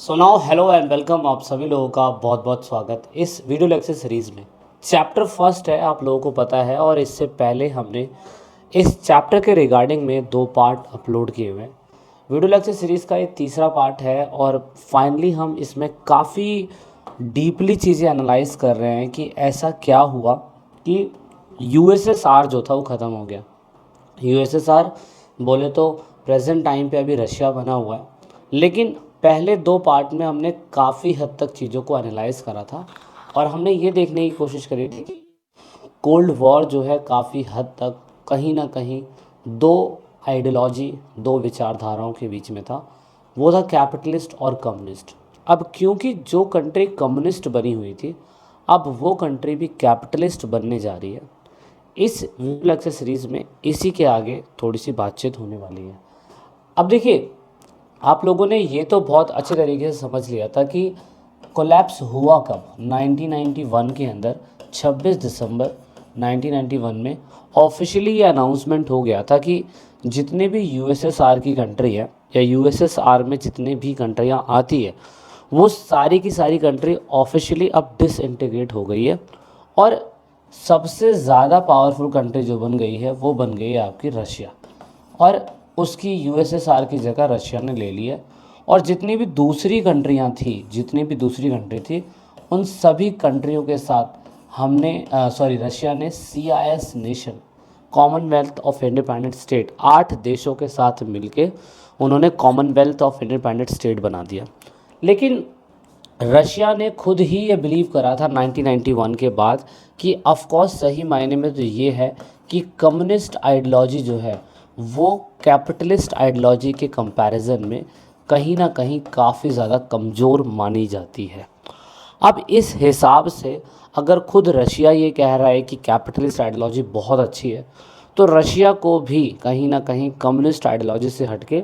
So now hello and welcome. आप सभी लोगों का बहुत बहुत स्वागत इस वीडियो लेक्चर सीरीज़ में। चैप्टर फर्स्ट है, आप लोगों को पता है, और इससे पहले हमने इस चैप्टर के रिगार्डिंग में 2 पार्ट अपलोड किए हुए हैं। वीडियो लेक्चर सीरीज़ का ये तीसरा पार्ट है और फाइनली हम इसमें काफ़ी डीपली चीज़ें एनालाइज कर रहे हैं कि ऐसा क्या हुआ कि यूएसएसआर जो था वो ख़त्म हो गया। यूएसएसआर बोले तो प्रेजेंट टाइम पे अभी रशिया बना हुआ है, लेकिन पहले 2 पार्ट में हमने काफ़ी हद तक चीज़ों को एनालाइज करा था और हमने ये देखने की कोशिश करी थी कि कोल्ड वॉर जो है काफ़ी हद तक कहीं ना कहीं 2 आइडियोलॉजी, 2 विचारधाराओं के बीच में था। वो था कैपिटलिस्ट और कम्युनिस्ट। अब क्योंकि जो कंट्री कम्युनिस्ट बनी हुई थी, अब वो कंट्री भी कैपिटलिस्ट बनने जा रही है। इस वीडियो लेक्चर सीरीज़ में इसी के आगे थोड़ी सी बातचीत होने वाली है। अब देखिए, आप लोगों ने ये तो बहुत अच्छे तरीके से समझ लिया था कि कोलैप्स हुआ कब। 1991 के अंदर 26 दिसंबर 1991 में ऑफिशियली ये अनाउंसमेंट हो गया था कि जितने भी यूएसएसआर की कंट्री है या यूएसएसआर में जितने भी कंट्रियाँ आती है, वो सारी की सारी कंट्री ऑफिशियली अब डिसइंटीग्रेट हो गई है। और सबसे ज़्यादा पावरफुल कंट्री जो बन गई है वो बन गई है आपकी रशिया, और उसकी यूएसएसआर की जगह रशिया ने ले ली है। और जितनी भी दूसरी कंट्रियां थी, जितनी भी दूसरी कंट्री थी, उन सभी कंट्रियों के साथ हमने रशिया ने CIS nation, Commonwealth of independent state, 8 देशों के साथ मिलके उन्होंने कॉमनवेल्थ ऑफ इंडिपेंडेंट स्टेट बना दिया। लेकिन रशिया ने खुद ही ये बिलीव करा था 1991 के बाद कि ऑफ कोर्स सही मायने में तो ये है कि कम्युनिस्ट आइडियोलॉजी जो है वो कैपिटलिस्ट आइडियोलॉजी के कंपैरिजन में कहीं ना कहीं काफ़ी ज़्यादा कमज़ोर मानी जाती है। अब इस हिसाब से अगर खुद रशिया ये कह रहा है कि कैपिटलिस्ट आइडियोलॉजी बहुत अच्छी है, तो रशिया को भी कहीं ना कहीं कम्युनिस्ट आइडियोलॉजी से हटके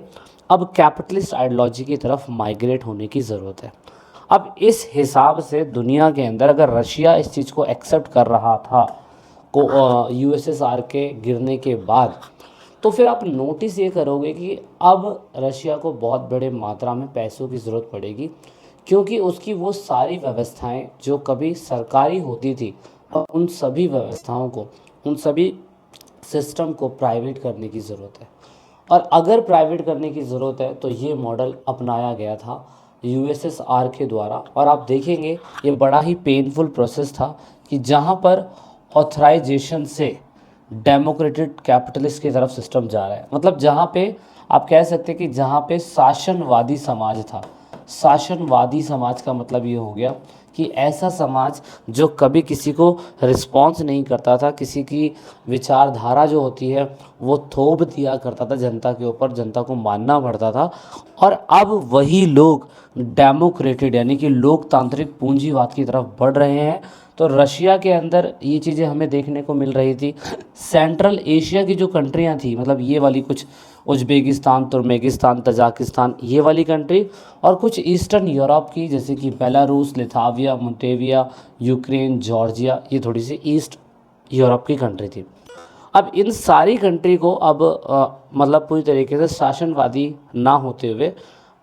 अब कैपिटलिस्ट आइडियोलॉजी की तरफ माइग्रेट होने की ज़रूरत है। अब इस हिसाब से दुनिया के अंदर अगर रशिया इस चीज़ को एक्सेप्ट कर रहा था को यूएसएसआर के गिरने के बाद, तो फिर आप नोटिस ये करोगे कि अब रशिया को बहुत बड़े मात्रा में पैसों की ज़रूरत पड़ेगी, क्योंकि उसकी वो सारी व्यवस्थाएं जो कभी सरकारी होती थी, और उन सभी व्यवस्थाओं को, उन सभी सिस्टम को प्राइवेट करने की ज़रूरत है। और अगर प्राइवेट करने की ज़रूरत है तो ये मॉडल अपनाया गया था यूएसएसआर के द्वारा। और आप देखेंगे ये बड़ा ही पेनफुल प्रोसेस था कि जहाँ पर ऑथराइजेशन से डेमोक्रेटिक कैपिटलिस्ट की तरफ सिस्टम जा रहा है। मतलब जहाँ पे आप कह सकते हैं कि जहाँ पे शासनवादी समाज था, शासनवादी समाज का मतलब ये हो गया कि ऐसा समाज जो कभी किसी को रिस्पॉन्स नहीं करता था, किसी की विचारधारा जो होती है वो थोप दिया करता था जनता के ऊपर, जनता को मानना पड़ता था। और अब वही लोग डेमोक्रेटेड यानी कि लोकतांत्रिक पूंजीवाद की तरफ बढ़ रहे हैं। तो रशिया के अंदर ये चीज़ें हमें देखने को मिल रही थी। सेंट्रल एशिया की जो कंट्रियां थी, मतलब ये वाली कुछ उज़्बेकिस्तान, तुर्कमेनिस्तान, तजाकिस्तान, ये वाली कंट्री, और कुछ ईस्टर्न यूरोप की जैसे कि बेलारूस, लिथाविया, मोल्डोविया, यूक्रेन, जॉर्जिया, ये थोड़ी सी ईस्ट यूरोप की कंट्री थी। अब इन सारी कंट्री को अब मतलब पूरी तरीके से शासनवादी ना होते हुए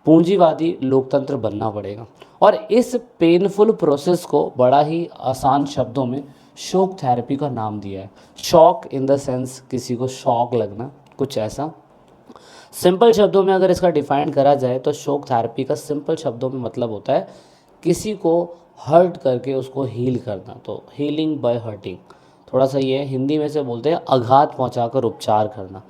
पूंजीवादी लोकतंत्र बनना पड़ेगा। और इस पेनफुल प्रोसेस को बड़ा ही आसान शब्दों में शॉक थेरेपी का नाम दिया है। शॉक इन द सेंस किसी को शॉक लगना, कुछ ऐसा। सिंपल शब्दों में अगर इसका डिफाइन करा जाए तो शॉक थेरेपी का सिंपल शब्दों में मतलब होता है किसी को हर्ट करके उसको हील करना। तो हीलिंग बाय हर्टिंग, थोड़ा सा ये हिंदी में से बोलते हैं आघात पहुंचाकर उपचार करना।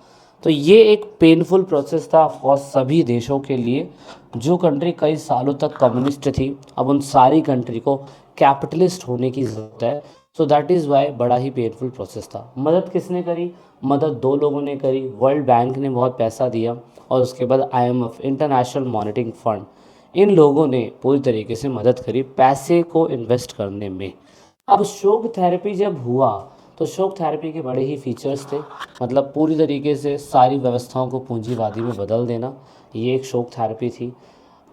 तो ये एक पेनफुल प्रोसेस था ऑफकोर्स सभी देशों के लिए। जो कंट्री कई सालों तक कम्युनिस्ट थी, अब उन सारी कंट्री को कैपिटलिस्ट होने की ज़रूरत है। सो दैट इज़ वाई बड़ा ही पेनफुल प्रोसेस था। मदद किसने करी? मदद 2 लोगों ने करी। वर्ल्ड बैंक ने बहुत पैसा दिया, और उसके बाद IMF, इंटरनेशनल मॉनिटरी फंड, इन लोगों ने पूरी तरीके से मदद करी पैसे को इन्वेस्ट करने में। अब शॉक थेरेपी जब हुआ तो शॉक थेरेपी के बड़े ही फीचर्स थे। मतलब पूरी तरीके से सारी व्यवस्थाओं को पूंजीवादी में बदल देना, ये एक शॉक थेरेपी थी।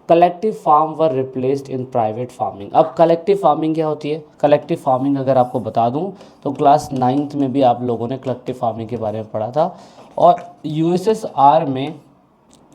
Collective farm were replaced in private farming. अब कलेक्टिव फार्मिंग क्या होती है? कलेक्टिव फार्मिंग अगर आपको बता दूं तो क्लास 9th में भी आप लोगों ने कलेक्टिव फार्मिंग के बारे में पढ़ा था। और यूएसएसआर में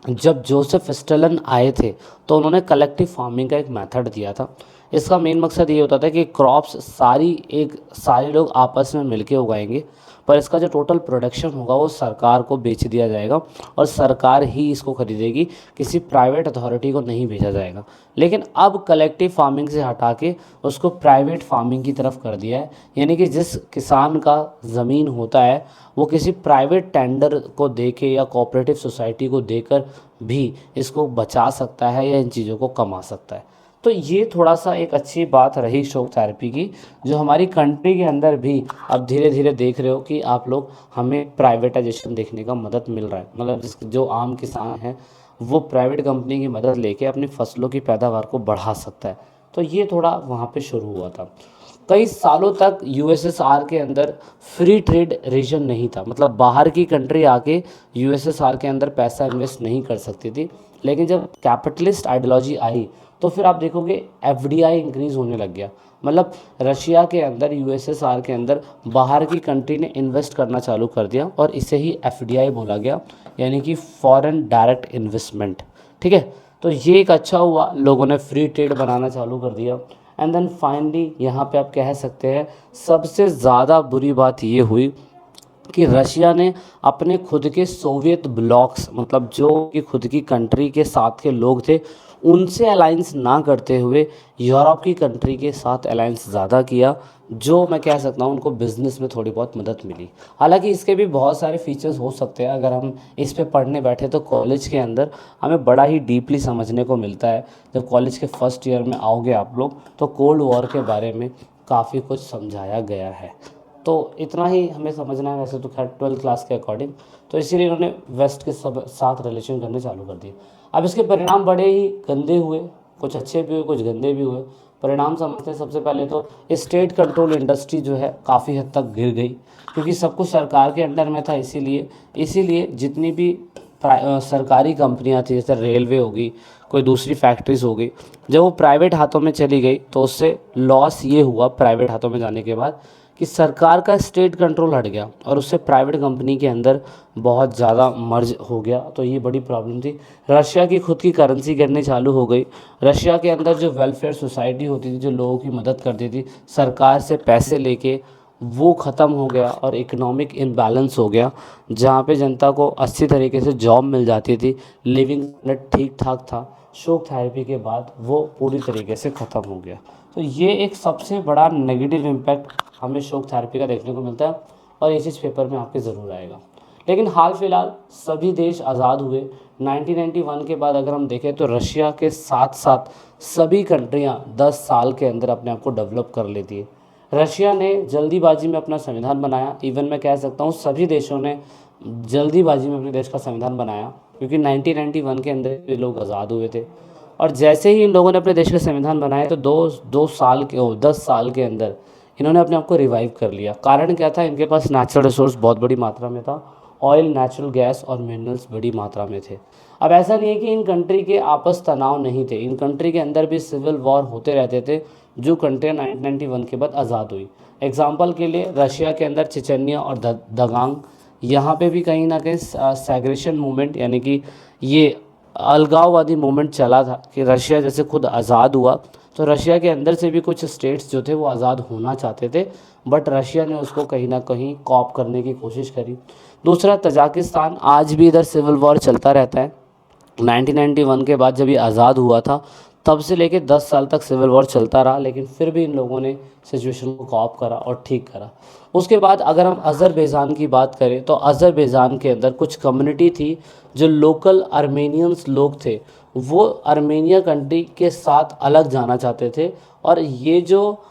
जब जोसेफ स्टेलिन आए थे तो उन्होंने कलेक्टिव फार्मिंग का एक मेथड दिया था। इसका मेन मकसद ये होता था कि क्रॉप्स सारे लोग आपस में मिलके उगाएंगे, पर इसका जो टोटल प्रोडक्शन होगा वो सरकार को बेच दिया जाएगा और सरकार ही इसको खरीदेगी, किसी प्राइवेट अथॉरिटी को नहीं भेजा जाएगा। लेकिन अब कलेक्टिव फार्मिंग से हटा के उसको प्राइवेट फार्मिंग की तरफ कर दिया है, यानी कि जिस किसान का ज़मीन होता है वो किसी प्राइवेट टेंडर को देके या कोऑपरेटिव सोसाइटी को देकर भी इसको बचा सकता है या इन चीज़ों को कमा सकता है। तो ये थोड़ा सा एक अच्छी बात रही शौक थेरेपी की, जो हमारी कंट्री के अंदर भी अब धीरे धीरे देख रहे हो कि आप लोग हमें प्राइवेटाइजेशन देखने का मदद मिल रहा है। मतलब जो आम किसान है वो प्राइवेट कंपनी की मदद लेके अपनी फसलों की पैदावार को बढ़ा सकता है। तो ये थोड़ा वहाँ पे शुरू हुआ था। कई सालों तक यूएसएसआर के अंदर फ्री ट्रेड रीजन नहीं था, मतलब बाहर की कंट्री आके यूएसएसआर के अंदर पैसा इन्वेस्ट नहीं कर सकती थी। लेकिन जब कैपिटलिस्ट आइडियोलॉजी आई तो फिर आप देखोगे एफडीआई इंक्रीज़ होने लग गया। मतलब रशिया के अंदर, यूएसएसआर के अंदर बाहर की कंट्री ने इन्वेस्ट करना चालू कर दिया और इसे ही एफडीआई बोला गया, यानी कि फॉरेन डायरेक्ट इन्वेस्टमेंट। ठीक है, तो ये एक अच्छा हुआ, लोगों ने फ्री ट्रेड बनाना चालू कर दिया। एंड देन फाइनली यहाँ पे आप कह सकते हैं सबसे ज़्यादा बुरी बात ये हुई कि रशिया ने अपने खुद के सोवियत ब्लॉक्स, मतलब जो कि खुद की कंट्री के साथ के लोग थे, उनसे अलाइंस ना करते हुए यूरोप की कंट्री के साथ अलाइंस ज़्यादा किया, जो मैं कह सकता हूँ उनको बिज़नेस में थोड़ी बहुत मदद मिली। हालांकि इसके भी बहुत सारे फीचर्स हो सकते हैं, अगर हम इस पे पढ़ने बैठे तो कॉलेज के अंदर हमें बड़ा ही डीपली समझने को मिलता है। जब कॉलेज के फर्स्ट ईयर में आओगे आप लोग तो कोल्ड वॉर के बारे में काफ़ी कुछ समझाया गया है। तो इतना ही हमें समझना है वैसे तो खैर 12th क्लास के अकॉर्डिंग। तो इसीलिए इन्होंने वेस्ट के साथ रिलेशन करने चालू कर दिए। अब इसके परिणाम बड़े ही गंदे हुए, कुछ अच्छे भी हुए कुछ गंदे भी हुए। परिणाम समझते हैं, सबसे पहले तो स्टेट कंट्रोल इंडस्ट्री जो है काफ़ी हद तक गिर गई, क्योंकि सब कुछ सरकार के अंडर में था। इसीलिए जितनी भी सरकारी कंपनियां थी, जैसे रेलवे होगी, कोई दूसरी फैक्ट्रीज हो गई, जब वो प्राइवेट हाथों में चली गई तो उससे लॉस ये हुआ प्राइवेट हाथों में जाने के बाद कि सरकार का स्टेट कंट्रोल हट गया और उससे प्राइवेट कंपनी के अंदर बहुत ज़्यादा मर्ज हो गया। तो ये बड़ी प्रॉब्लम थी। रशिया की खुद की करेंसी गिरनी चालू हो गई। रशिया के अंदर जो वेलफेयर सोसाइटी होती थी, जो लोगों की मदद करती थी सरकार से पैसे लेके, वो ख़त्म हो गया और इकोनॉमिक इम्बैलेंस हो गया, जहाँ पे जनता को अच्छी तरीके से जॉब मिल जाती थी, लिविंग स्टैंडर्ड ठीक ठाक था। शॉक थेरेपी के बाद वो पूरी तरीके से ख़त्म हो गया। तो ये एक सबसे बड़ा नेगेटिव इम्पैक्ट हमें शॉक थेरेपी का देखने को मिलता है और ये चीज़ पेपर में आपके ज़रूर आएगा। लेकिन हाल फिलहाल सभी देश आज़ाद हुए। 1991 के बाद अगर हम देखें तो रशिया के साथ साथ सभी कंट्रियां 10 साल के अंदर अपने आप को डेवलप कर लेती है। रशिया ने जल्दीबाजी में अपना संविधान बनाया। इवन मैं कह सकता हूँ सभी देशों ने जल्दीबाजी में अपने देश का संविधान बनाया, क्योंकि 1991 के अंदर ये लोग आज़ाद हुए थे। और जैसे ही इन लोगों ने अपने देश का संविधान बनाया तो 10 साल के अंदर इन्होंने अपने आप को रिवाइव कर लिया। कारण क्या था? इनके पास नेचुरल रिसोर्स बहुत बड़ी मात्रा में था, ऑयल, नेचुरल गैस और मिनरल्स बड़ी मात्रा में थे। अब ऐसा नहीं है कि इन कंट्री के आपस तनाव नहीं थे, इन कंट्री के अंदर भी सिविल वॉर होते रहते थे, जो कंट्रियाँ 1991 के बाद आज़ाद हुई। एग्जाम्पल के लिए रशिया के अंदर चेचन्या और दगांग, यहाँ पे भी कहीं ना कहीं सेग्रेशन मूवमेंट, यानी कि ये अलगाववादी मूवमेंट चला था कि रशिया जैसे खुद आज़ाद हुआ तो रशिया के अंदर से भी कुछ स्टेट्स जो थे वो आज़ाद होना चाहते थे, बट रशिया ने उसको कहीं ना कहीं कॉप करने की कोशिश करी। दूसरा, तजाकिस्तान, आज भी इधर सिविल वॉर चलता रहता है। 1991 के बाद जब ये आज़ाद हुआ था तब से लेके 10 साल तक सिविल वॉर चलता रहा, लेकिन फिर भी इन लोगों ने सिचुएशन को कॉप करा और ठीक करा। उसके बाद अगर हम अज़रबैजान की बात करें तो अज़रबैजान के अंदर कुछ कम्युनिटी थी, जो लोकल अर्मेनियंस लोग थे, वो अर्मेनिया कंट्री के साथ अलग जाना चाहते थे। और ये जो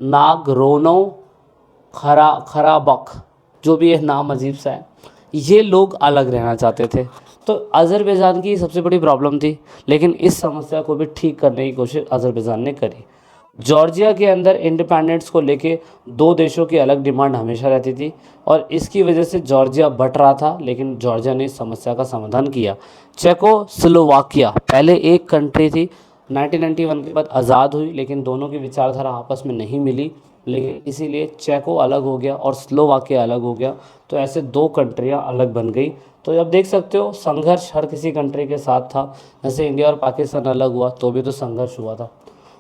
नागरोनो खराबख, जो भी है नाम अजीब सा है, ये लोग अलग रहना चाहते थे। तो अज़रबैजान की सबसे बड़ी प्रॉब्लम थी, लेकिन इस समस्या को भी ठीक करने की कोशिश अज़रबैजान ने करी। जॉर्जिया के अंदर इंडिपेंडेंस को लेके दो देशों की अलग डिमांड हमेशा रहती थी और इसकी वजह से जॉर्जिया बट रहा था, लेकिन जॉर्जिया ने इस समस्या का समाधान किया। चेकोस्लोवाकिया पहले एक कंट्री थी, 1991 के बाद आज़ाद हुई, लेकिन दोनों की विचारधारा आपस में नहीं मिली, लेकिन इसीलिए चेको अलग हो गया और स्लोवाकिया अलग हो गया, तो ऐसे दो कंट्रियाँ अलग बन गई। तो अब देख सकते हो संघर्ष हर किसी कंट्री के साथ था। जैसे इंडिया और पाकिस्तान अलग हुआ तो भी तो संघर्ष हुआ था।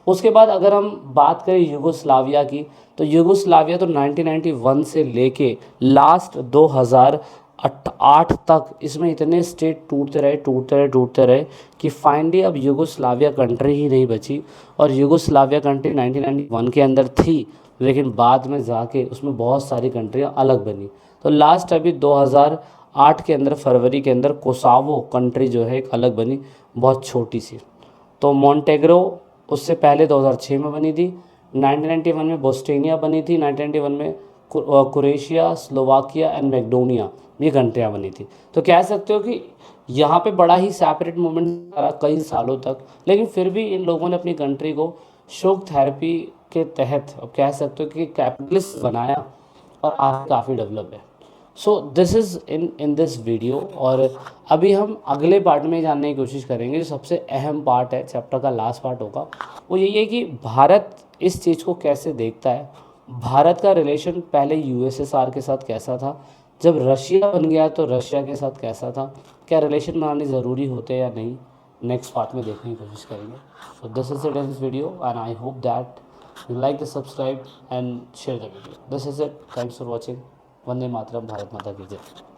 उसके बाद अगर हम बात करें यूगोस्लाविया की, तो यूगोस्लाविया तो 1991 से लेके लास्ट 2008 तक इसमें इतने स्टेट टूटते रहे कि फाइनली अब यूगोस्लाविया कंट्री ही नहीं बची। और यूगोस्लाविया कंट्री 1991 के अंदर थी, लेकिन बाद में जाके उसमें बहुत सारी कंट्रियाँ अलग बनी। तो लास्ट अभी 2008 के अंदर फरवरी के अंदर कोसावो कंट्री जो है एक अलग बनी, बहुत छोटी सी। तो मॉन्टेग्रो उससे पहले 2006 में बनी थी। 1991 में बोस्टोनिया बनी थी। 1991 में क्रोएशिया, स्लोवाकिया एंड मैकेडोनिया, ये कंट्रियाँ बनी थी। तो कह सकते हो कि यहाँ पे बड़ा ही सेपरेट मूवमेंट रहा कई सालों तक, लेकिन फिर भी इन लोगों ने अपनी कंट्री को शोक थेरेपी के तहत अब कह सकते हो कि कैपिटलिस्ट बनाया और आज काफ़ी डेवलप है। So this is in this video. और अभी हम अगले पार्ट में जानने की कोशिश करेंगे, जो सबसे अहम पार्ट है, चैप्टर का लास्ट पार्ट होगा, वो यही है कि भारत इस चीज़ को कैसे देखता है। भारत का रिलेशन पहले यूएसएसआर के साथ कैसा था, जब रशिया बन गया तो रशिया के साथ कैसा था, क्या रिलेशन बनाने ज़रूरी होते हैं या नहीं, नेक्स्ट पार्ट में देखने की कोशिश करेंगे। So this is it in this video and I hope that you like the subscribe and share the video. This is it, thanks for watching. Vande Mataram, Bharat Mata की जय।